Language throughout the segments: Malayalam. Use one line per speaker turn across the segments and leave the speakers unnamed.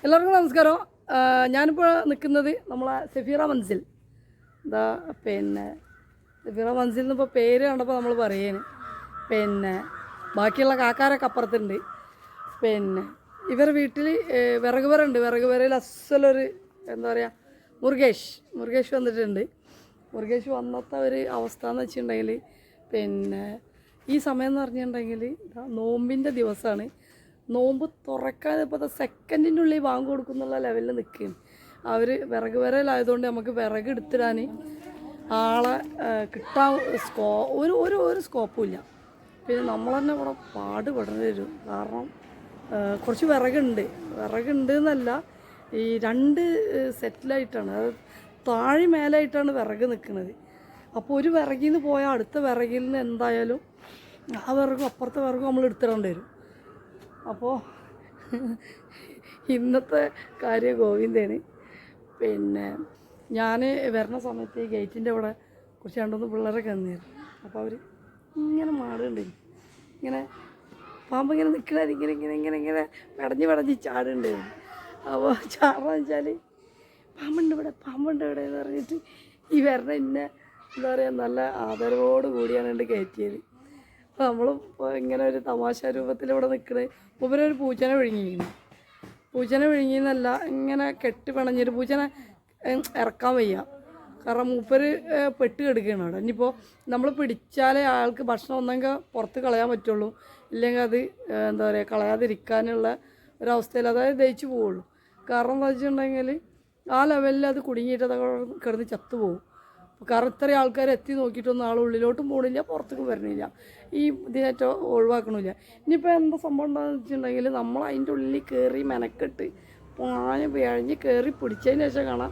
എല്ലാവർക്കും നമസ്കാരം. ഞാനിപ്പോൾ നിൽക്കുന്നത് നമ്മളെ സഫീറ മൻസിൽ. എന്താ സഫീറ മൻസിൽ നിന്നിപ്പോൾ പേര് കണ്ടപ്പോൾ നമ്മൾ പറയുകയാണ്. ബാക്കിയുള്ള കാക്കാരൊക്കെ അപ്പുറത്തുണ്ട്. ഇവർ വീട്ടിൽ വിറക് ഉണ്ട്. വിറക് വരയിൽ അസലൊരു എന്താ പറയുക മുരുകേഷ് വന്നിട്ടുണ്ട്. മുരുകേഷ് വന്നത്തെ ഒരു അവസ്ഥ എന്ന് വെച്ചിട്ടുണ്ടെങ്കിൽ ഈ സമയം എന്ന് പറഞ്ഞിട്ടുണ്ടെങ്കിൽ നോമ്പിൻ്റെ ദിവസമാണ്. നോമ്പ് തുറക്കാൻ ഇപ്പോൾ സെക്കൻഡിൻ്റെ ഉള്ളിൽ വാങ്ങി കൊടുക്കുന്നുള്ള ലെവലിൽ നിൽക്കുകയാണ് അവർ. വിറക് വരലായതുകൊണ്ട് നമുക്ക് വിറക് എടുത്തിടാൻ ആളെ കിട്ടാൻ ഒരു സ്കോപ്പും ഇല്ല. പിന്നെ നമ്മൾ തന്നെ ഇവിടെ പാടുപെടേണ്ടി വരും. കാരണം കുറച്ച് വിറകുണ്ട് എന്നല്ല, ഈ രണ്ട് സെറ്റിലായിട്ടാണ്, അത് താഴെ മേലായിട്ടാണ് വിറക് നിൽക്കുന്നത്. അപ്പോൾ ഒരു വിറകിൽ നിന്ന് പോയാൽ അടുത്ത വിറകിൽ നിന്ന് എന്തായാലും ആ വിറകും അപ്പുറത്തെ വിറകും നമ്മൾ എടുത്തിടേണ്ടി വരും. അപ്പോൾ ഇന്നത്തെ കാര്യം ഗോവിന്ദയാണ്. ഞാൻ വരുന്ന സമയത്ത് ഈ ഗേറ്റിൻ്റെ അവിടെ കുറച്ച് രണ്ടൊന്ന് പിള്ളേരൊക്കെ വന്നിരുന്നു. അപ്പോൾ അവർ ഇങ്ങനെ മാടുന്നുണ്ട്, ഇങ്ങനെ പാമ്പ് ഇങ്ങനെ നിൽക്കണത് ഇങ്ങനെ പടഞ്ഞ് ചാടുണ്ടായിരുന്നു. അപ്പോൾ ചാടാന്ന് വെച്ചാൽ പാമ്പുണ്ട് ഇവിടെ എന്ന് പറഞ്ഞിട്ട് ഈ വരണ ഇന്നെ എന്താ പറയുക നല്ല ആദരവോട് കൂടിയാണ് കയറ്റിയത്. അപ്പോൾ നമ്മളും ഇങ്ങനെ ഒരു തമാശ രൂപത്തിൽ ഇവിടെ നിൽക്കണേ. മൂപ്പരൊരു പൂച്ചനെ വിഴുങ്ങിയെന്നല്ല, ഇങ്ങനെ കെട്ടി പിണഞ്ഞൊരു പൂച്ചനെ ഇറക്കാൻ വയ്യ. കാരണം മൂപ്പര് പെട്ട് കിടക്കുകയാണ് അവിടെ. ഇനിയിപ്പോൾ നമ്മൾ പിടിച്ചാലേ ആൾക്ക് ഭക്ഷണം ഒന്നെങ്കിൽ പുറത്ത് കളയാൻ പറ്റുള്ളൂ, ഇല്ലെങ്കിൽ അത് എന്താ പറയുക കളയാതിരിക്കാനുള്ള ഒരവസ്ഥയിൽ അതായത് ദഹിച്ചു പോവുള്ളൂ. കാരണം എന്താ വെച്ചിട്ടുണ്ടെങ്കിൽ ആ ലെവലിൽ അത് കുടുങ്ങിയിട്ട് അത് കിടന്ന് ചത്തുപോകും. കാരണം ഇത്രയും ആൾക്കാർ എത്തി നോക്കിയിട്ടൊന്നും ആൾ ഉള്ളിലോട്ടും പോകണില്ല, പുറത്തേക്കും വരണില്ല, ഈ ഇതിനേറ്റോ ഒഴിവാക്കണില്ല. ഇനിയിപ്പോൾ എന്താ സംഭവം എന്താണെന്ന് വെച്ചിട്ടുണ്ടെങ്കിൽ നമ്മൾ അതിൻ്റെ ഉള്ളിൽ കയറി മെനക്കെട്ട് പാഞ്ഞ് പിഴഞ്ഞ് കയറി പിടിച്ചതിന് ശേഷം കാണാം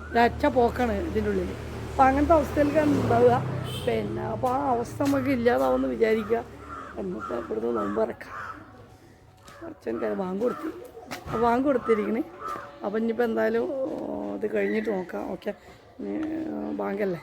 ഒരച്ച പോക്കാണ് ഇതിൻ്റെ ഉള്ളിൽ. അപ്പം അങ്ങനത്തെ അവസ്ഥയിലേക്കാണ് ഉണ്ടാവുക. അപ്പോൾ ആ അവസ്ഥ നമുക്ക് ഇല്ലാതാവുമെന്ന് വിചാരിക്കുക. എന്നിട്ട് ഇവിടുന്ന് നോമ്പ് ഇറക്കാം. കുറച്ചെനിക്ക് വാങ്ങ് കൊടുത്തിരിക്കണേ. അപ്പം ഇനിയിപ്പോൾ എന്തായാലും ഇത് കഴിഞ്ഞിട്ട് നോക്കാം. ഓക്കെ, ബാങ്കല്ലേ.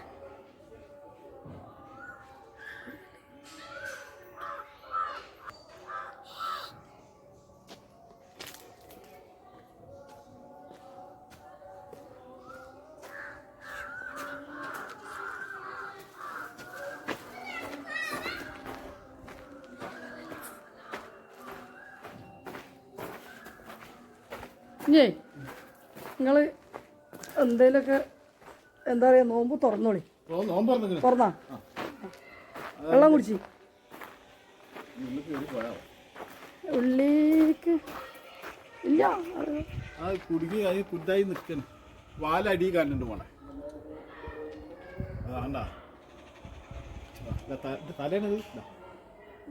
ഇനി നിങ്ങൾ എന്തേലൊക്കെ എന്താ പറയുക നോമ്പ് തുറന്നോളി. തുറന്നാ വെള്ളം കുടിച്ച് ഉള്ളിലേക്ക് ഇല്ല
കുടുങ്ങി കുതായി നിൽക്കണം. വാലടി കണ്ടിട്ട് പോണേ തലേണത്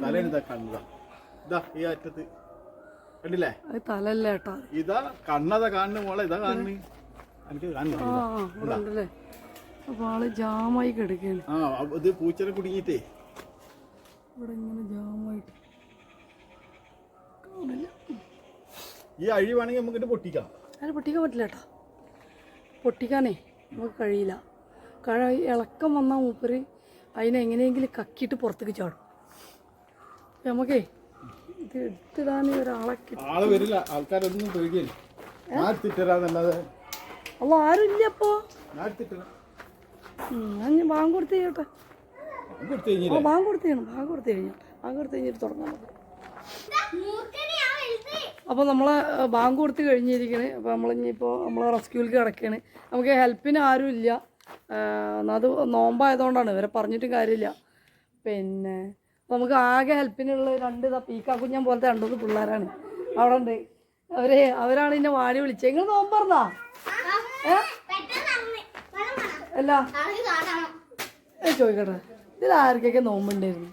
തലേണിതാ കണ്ണതാ ഇതാ ഈ അറ്റത്ത് കണ്ടില്ലേ?
തലല്ല ഏട്ടാ,
ഇതാ കണ്ണതാ കാണുന്ന മോളെ, ഇതാ കാണുന്നു എനിക്ക്
കാണുന്നില്ലേ? അപ്പോൾ ആള് ജാമായി കിടക്കുകയാണ്.
ഇത് പൂച്ചനെ കുടുങ്ങിയിട്ടേ
ഇവിടെ ഇങ്ങനെ ജാമായിട്ട് കാണില്ല.
ഈ അഴി വേണമെങ്കിൽ നമുക്ക് പൊട്ടിക്കാം.
അതിന് പൊട്ടിക്കാൻ പറ്റില്ല ഏട്ടാ, പൊട്ടിക്കാനേ നമുക്ക് കഴിയില്ല. ഇളക്കം വന്നാൽ മൂപ്പര് അതിനെങ്ങനെയെങ്കിലും കക്കിയിട്ട് പുറത്തേക്ക് ചാടും. നമുക്കേ ഇത് എടുത്തിടാൻ ഒരാളെ
ആള് വരില്ല, ആൾക്കാരൊന്നും പേടിക്കില്ല.
അല്ല ആരും ഇല്ല. അപ്പോൾ ഞാൻ ബാങ്ക് കൊടുത്ത് ചെയ്യട്ടെ. ബാങ്ക് കൊടുത്ത് കഴിഞ്ഞിട്ട് തുടങ്ങാൻ. അപ്പോൾ നമ്മളെ ബാങ്ക് കൊടുത്ത് കഴിഞ്ഞിരിക്കണേ. അപ്പോൾ നമ്മളിപ്പോൾ നമ്മളെ റെസ്ക്യൂവിലേക്ക് കിടക്കുകയാണ്. നമുക്ക് ഹെൽപ്പിന് ആരും ഇല്ല. അത് നോമ്പായതുകൊണ്ടാണ്, ഇവരെ പറഞ്ഞിട്ടും കാര്യമില്ല. നമുക്ക് ആകെ ഹെൽപ്പിനുള്ള രണ്ട് പീക്കാ കുഞ്ഞൻ പോലത്തെ രണ്ടു പിള്ളേരാണ് അവിടെ ഉണ്ട്. അവരാണ് എന്നെ വാടി വിളിച്ചത്. നിങ്ങൾ നോമ്പ് പറഞ്ഞാ അല്ല ചോദിക്കട്ടെ, ഇതിൽ ആർക്കൊക്കെ നോമ്പുണ്ടായിരുന്നു?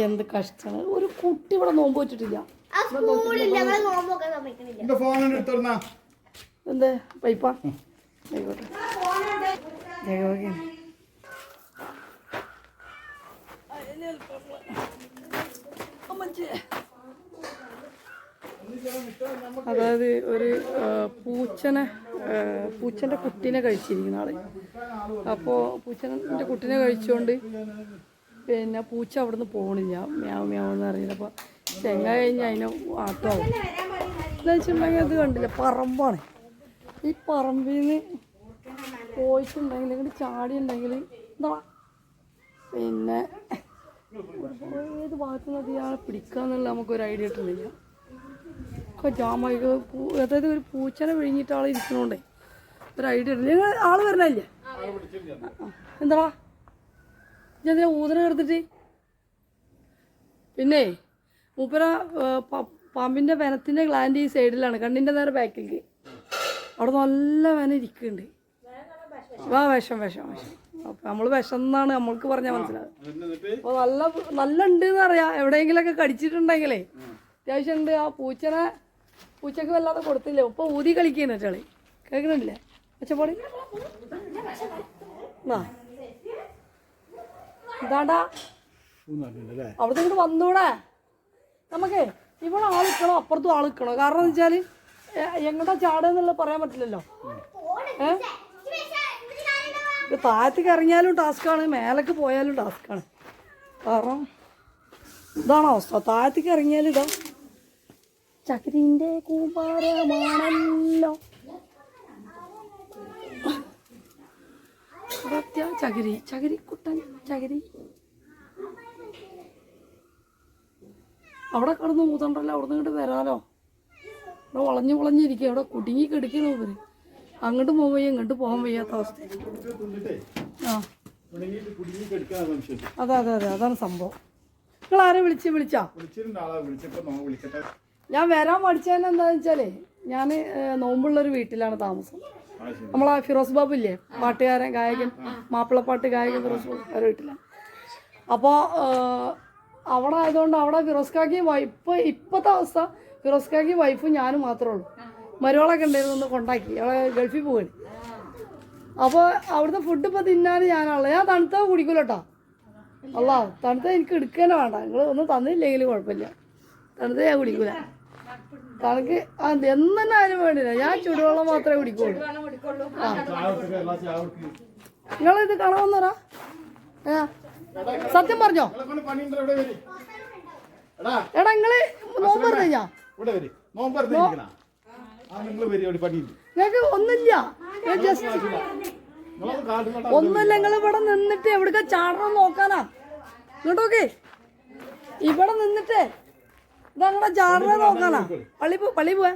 എന്ത് കഷ്ടാണ്, ഒരു കുട്ടി ഇവിടെ നോമ്പ് വെച്ചിട്ടില്ല. എന്താ പൈപ്പാ ആയിക്കോട്ടെ. അതായത് ഒരു പൂച്ചൻ്റെ കുട്ടീനെ കഴിച്ചിരിക്കുന്ന ആള്. അപ്പോൾ പൂച്ചൻ്റെ കുട്ടീനെ കഴിച്ചുകൊണ്ട് പൂച്ച അവിടെ നിന്ന് പോകണില്ല, മ്യാവ് മ്യാവെന്ന് അറിയില്ല. അപ്പോൾ തെങ്ങ കഴിഞ്ഞ് അതിന് മാറ്റമാവും. എന്താ വെച്ചിട്ടുണ്ടെങ്കിൽ അത് കണ്ടില്ല, പറമ്പാണ്. ഈ പറമ്പിൽ നിന്ന് പോയിട്ടുണ്ടെങ്കിൽ ഇങ്ങോട്ട് ചാടി ഉണ്ടെങ്കിൽ എന്താ പിന്നെ ഏത് ഭാഗത്തു നിന്ന് ഇയാളെ പിടിക്കാന്നുള്ള നമുക്കൊരു ഐഡിയ കിട്ടുന്നില്ല. ഒക്കെ ജാമായി അതായത് ഒരു പൂച്ചനെ വിഴുങ്ങിയിട്ട് ആൾ ഇരിക്കണോണ്ടേ ഒരു ഐഡിയ ഇട്ടില്ല. നിങ്ങൾ ആള് വരണല്ലേ? എന്താടാ ഇതെന്തിനാ ഊതന എടുത്തിട്ട്? പിന്നെ മൂപ്പര പാമ്പിൻ്റെ വനത്തിൻ്റെ ഗ്ലാൻഡ് ഈ സൈഡിലാണ്, കണ്ണിൻ്റെ നേരെ ബാക്കിലേക്ക്. അവിടെ നല്ല വന ഇരിക്കുന്നുണ്ട്. വിഷം വിഷം വിഷം. അപ്പം നമ്മൾ വിഷം എന്നാണ് നമ്മൾക്ക് പറഞ്ഞാൽ മനസ്സിലാവും. അപ്പോൾ നല്ല ഉണ്ട് എന്ന് അറിയാം. എവിടെയെങ്കിലൊക്കെ കടിച്ചിട്ടുണ്ടെങ്കിലേ അത്യാവശ്യം ഉണ്ട്. ആ പൂച്ചക്ക് വല്ലാതെ കൊടുത്തില്ലേ, ഇപ്പോൾ ഊതി കളിക്കുന്നു ചളി. കേൾക്കുന്നുണ്ടല്ലേ ഒച്ചപ്പാട്? എന്താണ്ടാ അവിടുത്തെ ഇങ്ങോട്ട് വന്നൂടെ? നമുക്കേ ഇവിടെ ആൾ നിൽക്കണോ അപ്പുറത്തും ആൾ നിൽക്കണോ? കാരണം എന്ന് വെച്ചാൽ എങ്ങോട്ടാ ചാടുക പറയാൻ പറ്റില്ലല്ലോ. താഴത്തേക്ക് ഇറങ്ങിയാലും ടാസ്ക്കാണ്, മേലേക്ക് പോയാലും ടാസ്ക്കാണ്. കാരണം ഇതാണോ അവസ്ഥ. താഴത്തേക്ക് ഇറങ്ങിയാലും ഇതാ ചകിരിൻ്റെ കൂമ്പാരമാണല്ലോ. ചകിരി ചകിരി കുട്ടൻ ചകിരി. അവിടെ കിടന്ന് ഊതണ്ടല്ലോ, അവിടെ നിന്ന് ഇങ്ങോട്ട് വരാലോ. അവിടെ വളഞ്ഞിരിക്കുക, അവിടെ കുടുങ്ങി കിടക്കണോ ഇവര്. അങ്ങോട്ട് പോകാൻ വയ്യ, ഇങ്ങോട്ട് പോകാൻ വയ്യാത്ത അവസ്ഥ. ആ അതെ അതെ അതെ, അതാണ് സംഭവം. നിങ്ങൾ ആരെ വിളിച്ചാ? ഞാൻ വരാൻ പഠിച്ചതെന്ന് എന്താണെന്ന് വെച്ചാലേ, ഞാൻ നോമ്പുള്ളൊരു വീട്ടിലാണ് താമസം. നമ്മളാ ഫിറോസ് ബാബു ഇല്ലേ, പാട്ടുകാരൻ, ഗായകൻ, മാപ്പിളപ്പാട്ട് ഗായകൻ ഫിറോസ് ബാബു, അവരുടെ വീട്ടിലാണ്. അപ്പോൾ അവിടെ ആയതുകൊണ്ട് അവിടെ ഫിറോസ്കാക്കി ഇപ്പോഴത്തെ അവസ്ഥ ഫിറോസ്കാക്കി വൈഫും ഞാനും മാത്രമേ ഉള്ളൂ. മരുവളൊക്കെ ഉണ്ടായിരുന്നു, ഒന്ന് കൊണ്ടാക്കി അവളെ ഗൾഫിൽ പോവുകയാണ്. അപ്പോൾ അവിടുത്തെ ഫുഡ് ഇപ്പോൾ തിന്നാൻ ഞാനാണല്ലോ. ഞാൻ തണുത്ത കുടിക്കൂല കേട്ടോ. അല്ല തണുത്ത എനിക്ക് എടുക്കാനേ വേണ്ട. നിങ്ങൾ ഒന്നും തന്നില്ലെങ്കിൽ കുഴപ്പമില്ല. തണുത്ത ഞാൻ കുടിക്കൂല. തണുക്ക് എന്നെ ആരും വേണ്ടില്ല. ഞാൻ ചുടുവെള്ളം മാത്രമേ കുടിക്കുള്ളൂ. ആ നിങ്ങളിത് കാണാമെന്നറാ? സത്യം പറഞ്ഞോ? എടാ നിങ്ങള് നോമ്പ് പറഞ്ഞാ ഞങ്ങൾക്ക് ഒന്നുമില്ല. ഒന്നുമില്ല. നിങ്ങൾ ഇവിടെ നിന്നിട്ട് എവിടേക്കാ ചാടണം നോക്കാനാ. ഇങ്ങോട്ടോക്കെ ഇവിടെ നിന്നിട്ടേ ഇതങ്ങടെ ചാടനെ നോക്കാനാ. പള്ളി പോവാ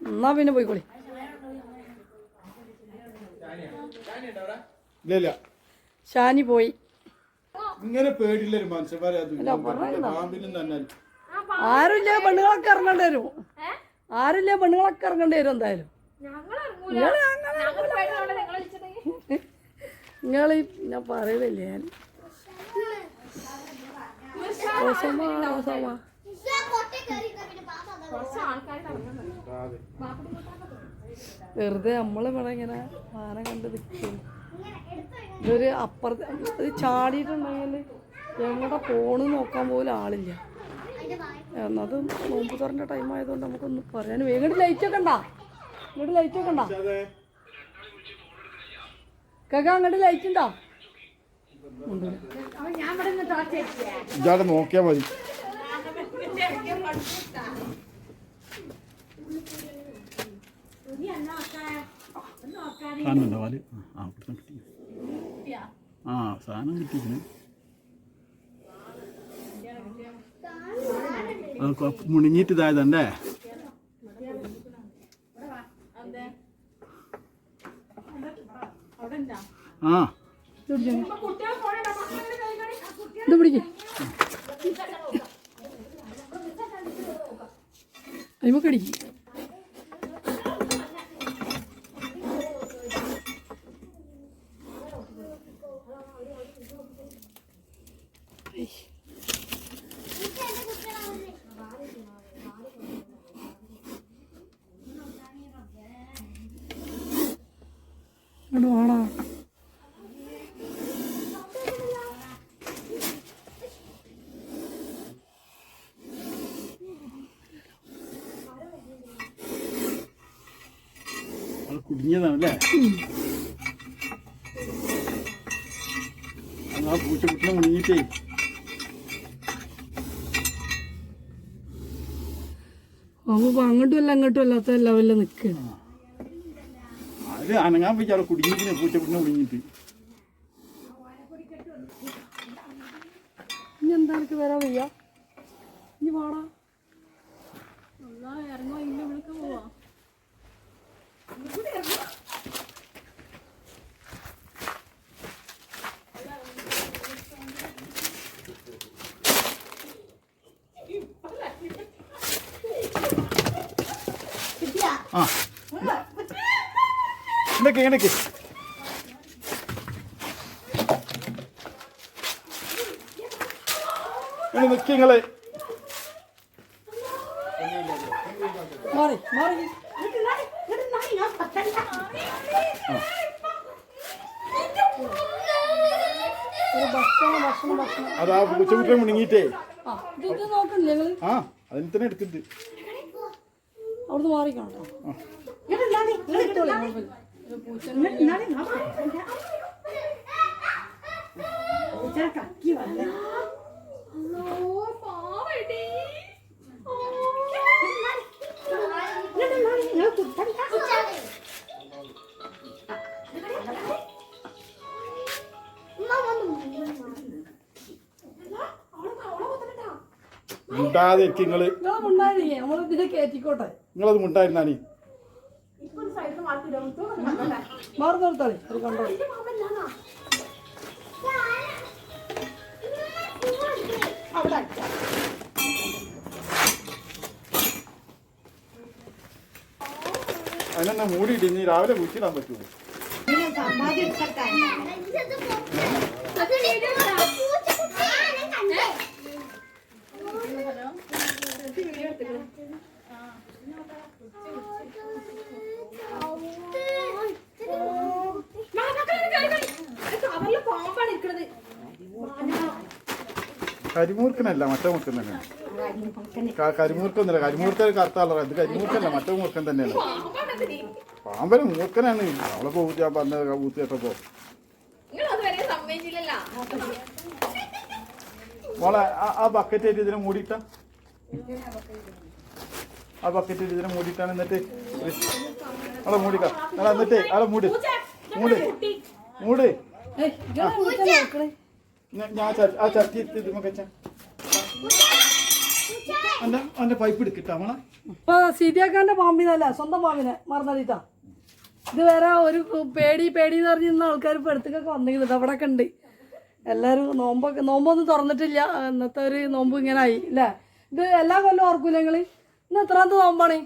എന്നാ പിന്നെ പോയിക്കോളി. ഷാനി പോയി.
ഇങ്ങനെ പേടില്ലൊരു മനുഷ്യന്മാരെ
ആരുമില്ല, പെണ്ണുങ്ങളൊക്കെ ഇറങ്ങേണ്ടി വരും. ആരുമില്ല, പെണ്ണുങ്ങളൊക്കെ ഇറങ്ങേണ്ടി വരും എന്തായാലും. നിങ്ങൾ ഞാൻ പറയലില്ലേ, ഞാൻ വെറുതെ നമ്മളിവിടെ ഇങ്ങനെ മാനം കണ്ട് നിൽക്കുന്നു. ഇതൊരു അപ്പുറത്ത് ഇത് ചാടിയിട്ടുണ്ടെങ്കിൽ എങ്ങോട്ടാ പോണ് നോക്കാൻ പോലും ആളില്ല. എന്നത് നോമ്പ് തുറന്ന ടൈം ആയതുകൊണ്ട് നമുക്കൊന്നും പറയാൻ. ഇങ്ങോട്ട് ലൈറ്റൊക്കെ ഉണ്ടാ? ഇങ്ങോട്ട് ലൈറ്റൊക്കെ ഉണ്ടാ കേൾക്കാം? അങ്ങോട്ട് ലൈറ്റ് ഉണ്ടോ?
നോക്കിയാ മതി. കാണുന്നുണ്ടോ പാല്? ആ സാധനം കിട്ടിയിരുന്നു. മുണിങ്ങിട്ട് ഇതായതണ്ടേ. ആ
ഇത് പിടിക്ക്. അടിമക്കടിക്ക്. ഇങ്ങോട്ട് വാടാ.
കുടുങ്ങിയതാണല്ലേ ആ പൂച്ചക്കുട്ടിനെ മുണിങ്ങിട്ടേ.
അപ്പോൾ അങ്ങോട്ടും അല്ല അങ്ങോട്ടും അല്ലാത്ത ലെവലിൽ നിൽക്കുകയാണ്.
അത് അനങ്ങാൻ പറ്റാ കുടുങ്ങിട്ട് പൂച്ചക്കുട്ടിനെ കുടുങ്ങിട്ട്.
ഇനി എന്താ എനിക്ക് വരാൻ വയ്യ? ഇനി വാടാ ഇറങ്ങോ ഇല്ല വിളിക്കാൻ പോവാ.
ആ ഇടയ്ക്ക് ഇടയ്ക്ക് നിൽക്കിങ്ങള്
മാറി മാറി ഒരു ഭക്ഷണം ഭക്ഷണം ഭക്ഷണം.
അതാ പൂച്ചക്കുട്ടിനെ മുണങ്ങിട്ടേ.
ഇത് നോക്കണില്ലേ ഞങ്ങള്?
ആ അതിന് തന്നെ എടുത്തിട്ട്
അവിടുന്ന് മാറിക്കാണോ?
മുണ്ടാതിരിക്കും നിങ്ങള്.
നിങ്ങളുണ്ടായിരുന്നേ നമ്മളിതിനെ കയറ്റിക്കോട്ടെ.
നിങ്ങളത് മുണ്ടായിരുന്നാണി.
മാറി നിർത്താളി അത് കണ്ടോ.
അതിനെന്നെ മൂടിയിട്ട് ഇനി രാവിലെ കുഴിച്ചിടാൻ പറ്റുമോ? കരിമൂർക്കനല്ല മറ്റേ മൂർക്കൻ തന്നെയാണ്. കരിമൂർക്കൊന്നുമില്ല. കരിമൂർക്ക കറുത്താളറ. ഇത് കരിമൂർക്കല്ല മറ്റേ മൂർക്കൻ തന്നെയാണ്. പാമ്പന് മൂർക്കനാണ്. അവളെ പോയിട്ട് ഞാൻ പറഞ്ഞ ഊത്തി കേട്ടപ്പോ മോളെ ആ ബക്കറ്റ് ആയിട്ട് ഇതിനെ മൂടിയിട്ട ആ ബക്കറ്റ് ആയിട്ട് ഇതിനെ മൂടിയിട്ടാണ്. എന്നിട്ട് അവളെ മൂടിക്ക എന്നിട്ട് അവളെ മൂട് മൂട് മൂട്. ഞാൻ ആ ചട്ടി അവന്റെ പൈപ്പ് എടുക്കിട്ടാ മോളെ.
ഇപ്പൊ സീതിയാക്കാന്റെ പാമ്പിനല്ല സ്വന്തം പാമ്പിനെ മറന്നടിട്ടാ. ഇത് വേറെ ഒരു പേടി പേടി എന്ന് പറഞ്ഞിരുന്ന ആൾക്കാർ ഇപ്പൊ അടുത്തൊക്കെ വന്നിരുന്നത് അവിടെ ഒക്കെ ഉണ്ട്. എല്ലാവരും നോമ്പൊന്നും തുറന്നിട്ടില്ല. ഇന്നത്തെ ഒരു നോമ്പ് ഇങ്ങനെ ആയി അല്ലേ? ഇത് എല്ലാ കൊല്ലം ഓർക്കൂല നിങ്ങള്? ഇന്ന് എത്രാമത്തെ നോമ്പാണ്?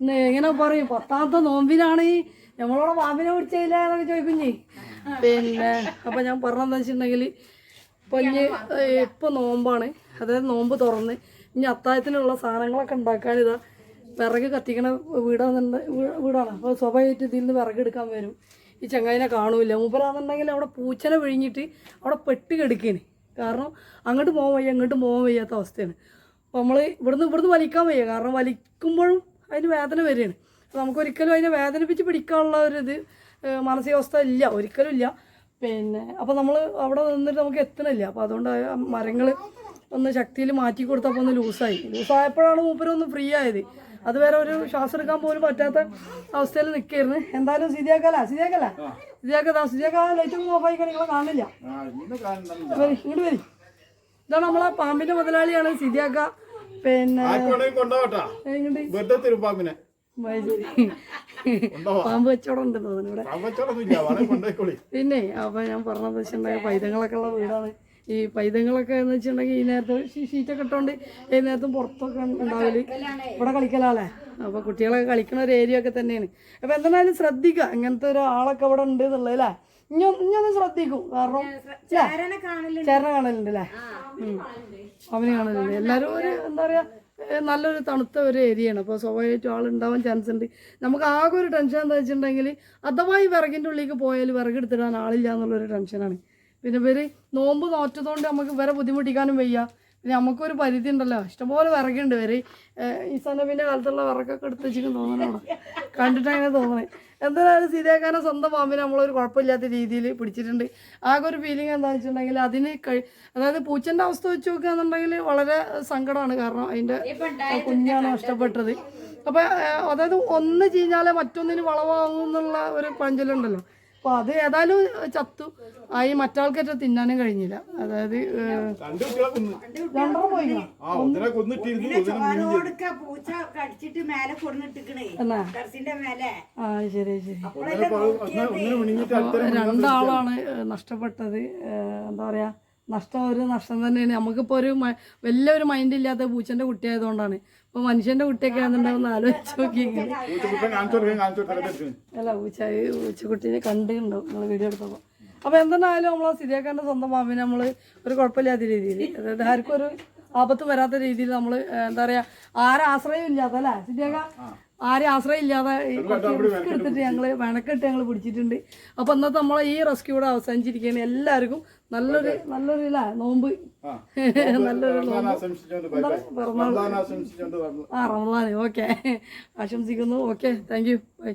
ഇന്ന് എങ്ങനെ പറയും 10ാമത്തെ നോമ്പിനാണ് നമ്മളോടെ പാമ്പിനെ പിടിച്ചില്ല എന്നൊക്കെ ചോദിക്കുഞ്ഞേ. പിന്നെ അപ്പം ഞാൻ പറഞ്ഞതെന്ന് വെച്ചിട്ടുണ്ടെങ്കിൽ ഇപ്പം നോമ്പാണ്. അതായത് നോമ്പ് തുറന്ന് ഇനി അത്താഴത്തിനുള്ള സാധനങ്ങളൊക്കെ ഉണ്ടാക്കാനിതാ വിറക് കത്തിക്കണ വീടാണ്. അപ്പോൾ സ്വാഭാവികമായിട്ട് ഇതിൽ നിന്ന് വിറക് എടുക്കാൻ വരും. ഈ ചങ്ങാതിനെ കാണൂല. മൂപ്പരാണെന്നുണ്ടെങ്കിൽ അവിടെ പൂച്ചനെ വിഴിഞ്ഞിട്ട് അവിടെ പെട്ട് കിടക്കുകയാണ്. കാരണം അങ്ങോട്ട് പോകാൻ വയ്യ അങ്ങോട്ട് പോകാൻ വയ്യാത്ത അവസ്ഥയാണ്. അപ്പോൾ നമ്മൾ ഇവിടുന്ന് വലിക്കാൻ വയ്യ. കാരണം വലിക്കുമ്പോഴും അതിന് വേദന വരികയാണ്. അപ്പോൾ നമുക്കൊരിക്കലും അതിനെ വേദനിപ്പിച്ച് പിടിക്കാനുള്ള ഒരു മാനസികാവസ്ഥ ഇല്ല, ഒരിക്കലും ഇല്ല. പിന്നെ അപ്പോൾ നമ്മൾ അവിടെ നിന്നിട്ട് നമുക്ക് എത്തണില്ല. അപ്പോൾ അതുകൊണ്ട് മരങ്ങൾ ഒന്ന് ശക്തിയിൽ മാറ്റി കൊടുത്തപ്പോൾ ഒന്ന് ലൂസായപ്പോഴാണ് മൂപ്പരൊന്ന് ഫ്രീ ആയത്. അതുവരെ ഒരു ശ്വാസം എടുക്കാൻ പോലും പറ്റാത്ത അവസ്ഥയിൽ നിൽക്കായിരുന്നു. എന്തായാലും സിദിയാക്ക ലൈറ്റ് ഒന്നും ഓഫ് ആയിക്കാൻ നിങ്ങളെ കാണില്ല. ഇങ്ങോട്ട് വരി. ഇതാണ് നമ്മളെ പാമ്പിന്റെ മുതലാളിയാണ് സിദിയാക്ക. പിന്നെ പാമ്പ് കച്ചവടം ഉണ്ട് തോന്നുന്നു ഇവിടെ. പിന്നെ അപ്പൊ ഞാൻ പറഞ്ഞത് വെച്ചിട്ടുണ്ടെങ്കിൽ പൈതങ്ങളൊക്കെ ഉള്ള വീടാണ്. ഈ പൈതങ്ങളൊക്കെ എന്ന് വെച്ചിട്ടുണ്ടെങ്കിൽ ഈ നേരത്തെ ഷീറ്റൊക്കെ ഇട്ടോണ്ട് ഈ നേരത്തും പുറത്തൊക്കെ ഉണ്ടാവല്. ഇവിടെ കളിക്കലാല്ലേ. അപ്പോൾ കുട്ടികളൊക്കെ കളിക്കുന്ന ഒരു ഏരിയ ഒക്കെ തന്നെയാണ്. അപ്പോൾ എന്തായാലും ശ്രദ്ധിക്കുക, ഇങ്ങനത്തെ ഒരു ആളൊക്കെ ഇവിടെ ഉണ്ട് എന്നുള്ളത് അല്ലേ. ഇനിയൊന്ന് ശ്രദ്ധിക്കും. കാരണം ചേരനെ കാണലുണ്ട് അല്ലേ? അവന് കാണലുണ്ട്. എല്ലാവരും ഒരു എന്താ പറയുക നല്ലൊരു തണുത്ത ഒരു ഏരിയയാണ്. അപ്പോൾ സ്വാഭാവികമായിട്ടും ആളുണ്ടാവാൻ ചാൻസ് ഉണ്ട്. നമുക്ക് ആകെ ഒരു ടെൻഷൻ എന്താ വെച്ചിട്ടുണ്ടെങ്കിൽ അഥവാ ഈ വിറകിൻ്റെ ഉള്ളിലേക്ക് പോയാൽ വിറകെടുത്തിടാൻ ആളില്ല എന്നുള്ളൊരു ടെൻഷനാണ്. പിന്നെ ഇവർ നോമ്പ് നോറ്റതുകൊണ്ട് നമുക്ക് ഇവരെ ബുദ്ധിമുട്ടിക്കാനും വയ്യ. പിന്നെ നമുക്കൊരു പരിധി ഉണ്ടല്ലോ, ഇഷ്ടംപോലെ വിറകുണ്ട് വരെ. ഈ സനബിൻ്റെ കാലത്തുള്ള വിറകൊക്കെ എടുത്ത് വെച്ചിട്ട് തോന്നണം കണ്ടിട്ട് അങ്ങനെ തോന്നണേ. എന്തായാലും സീതേക്കാനെ സ്വന്തം പാമ്പിനെ നമ്മളൊരു കുഴപ്പമില്ലാത്ത രീതിയിൽ പിടിച്ചിട്ടുണ്ട്. ആകെ ഒരു ഫീലിംഗ് എന്താണെന്ന് വെച്ചിട്ടുണ്ടെങ്കിൽ അതിന് അതായത് പൂച്ചൻ്റെ അവസ്ഥ വെച്ച് നോക്കുകയാണെന്നുണ്ടെങ്കിൽ വളരെ സങ്കടമാണ്. കാരണം അതിൻ്റെ കുഞ്ഞാണ് നഷ്ടപ്പെട്ടത്. അപ്പം അതായത് ഒന്ന് ചീഞ്ഞാലേ മറ്റൊന്നിന് വളവാകും എന്നുള്ള ഒരു പഴഞ്ചൊല്ലുണ്ടല്ലോ. അപ്പോൾ അത് ഏതായാലും ചത്തു ആയി. മറ്റാൾക്കേറ്റ തിന്നാനും കഴിഞ്ഞില്ല. അതായത് രണ്ടെണ്ണം പോയി ആ ശരി ശരി. രണ്ടാളാണ് നഷ്ടപ്പെട്ടത്. എന്താ പറയുക, നഷ്ടം ഒരു നഷ്ടം തന്നെയാണ്. നമുക്കിപ്പോൾ ഒരു വലിയൊരു മൈൻഡ് ഇല്ലാത്ത പൂച്ചൻ്റെ കുട്ടിയായതുകൊണ്ടാണ്. ഇപ്പോൾ മനുഷ്യൻ്റെ കുട്ടിയൊക്കെ ആണെന്നുണ്ടാവും ആലോചിച്ച് നോക്കി. അല്ല പൂച്ചക്കുട്ടീനെ കണ്ടുണ്ടാവും നിങ്ങൾ വീഡിയോ എടുത്തപ്പോൾ. അപ്പോൾ എന്തെന്നായാലും നമ്മൾ സിരിയാക്കാൻ്റെ സ്വന്തം പാമ്പിനെ നമ്മൾ ഒരു കുഴപ്പമില്ലാത്ത രീതിയിൽ, അതായത് ആർക്കും ഒരു ആപത്ത് വരാത്ത രീതിയിൽ നമ്മൾ എന്താ പറയുക, ആരാശ്രയം ഇല്ലാത്ത അല്ലേ സിരിയാക്ക, ആരും ആശ്രയം ഇല്ലാതെ റിസ്ക് എടുത്തിട്ട് ഞങ്ങൾ മെനക്കെട്ട് ഞങ്ങൾ പിടിച്ചിട്ടുണ്ട്. അപ്പോൾ ഇന്നത്തെ നമ്മളെ ഈ റെസ്ക്യൂ കൂടെ അവസാനിച്ചിരിക്കുകയാണ്. എല്ലാവർക്കും നല്ലൊരു ഇല്ല നോമ്പ്, നല്ലൊരു പിറന്നാൾ റമദാൻ ഓക്കെ ആശംസിക്കുന്നു. Okay, thank you, by.